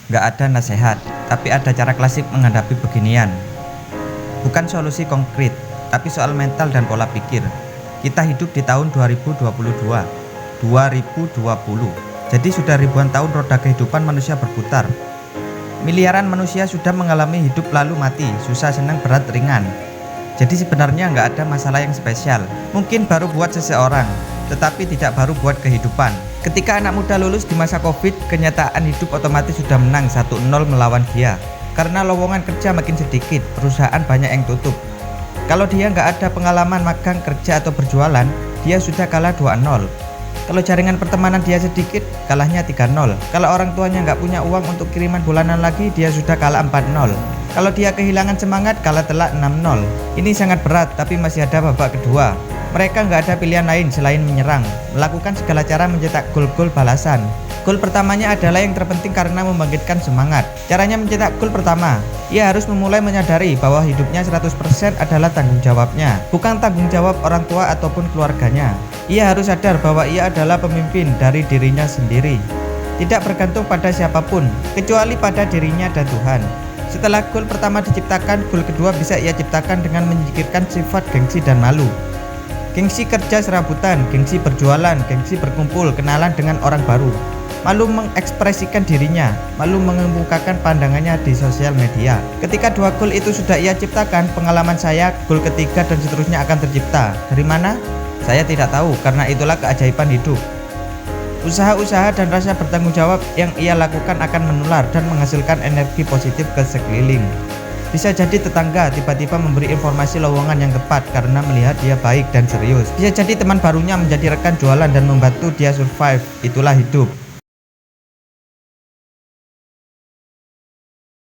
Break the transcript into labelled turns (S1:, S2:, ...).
S1: Nggak ada nasihat, tapi ada cara klasik menghadapi beginian. Bukan solusi konkret, tapi soal mental dan pola pikir. Kita hidup di tahun 2022, 2020. Jadi sudah ribuan tahun roda kehidupan manusia berputar. Miliaran manusia sudah mengalami hidup lalu mati, susah senang berat ringan. Jadi sebenarnya nggak ada masalah yang spesial. Mungkin baru buat seseorang, tetapi tidak baru buat kehidupan. Ketika anak muda lulus di masa Covid, kenyataan hidup otomatis sudah menang 1-0 melawan dia. Karena lowongan kerja makin sedikit, perusahaan banyak yang tutup. Kalau dia nggak ada pengalaman magang, kerja atau berjualan, dia sudah kalah 2-0. Kalau jaringan pertemanan dia sedikit, kalahnya 3-0. Kalau orang tuanya nggak punya uang untuk kiriman bulanan lagi, dia sudah kalah 4-0. Kalau dia kehilangan semangat, kalah telak 6-0. Ini sangat berat, tapi masih ada babak kedua. Mereka nggak ada pilihan lain selain menyerang, melakukan segala cara mencetak gol-gol balasan. Gol pertamanya adalah yang terpenting karena membangkitkan semangat. Caranya mencetak gol pertama, ia harus memulai menyadari bahwa hidupnya 100% adalah tanggung jawabnya, bukan tanggung jawab orang tua ataupun keluarganya. Ia harus sadar bahwa ia adalah pemimpin dari dirinya sendiri, tidak bergantung pada siapapun, kecuali pada dirinya dan Tuhan. Setelah gol pertama diciptakan, gol kedua bisa ia ciptakan dengan menyingkirkan sifat gengsi dan malu. Gengsi kerja serabutan, gengsi berjualan, gengsi berkumpul, kenalan dengan orang baru. Malu mengekspresikan dirinya, malu mengemukakan pandangannya di sosial media. Ketika 2 gol itu sudah ia ciptakan, pengalaman saya, gol ketiga dan seterusnya akan tercipta. Dari mana? Saya tidak tahu, karena itulah keajaiban hidup. Usaha-usaha dan rasa bertanggung jawab yang ia lakukan akan menular dan menghasilkan energi positif ke sekeliling. Bisa jadi tetangga tiba-tiba memberi informasi lowongan yang tepat karena melihat dia baik dan serius. Bisa jadi teman barunya menjadi rekan jualan dan membantu dia survive. Itulah hidup.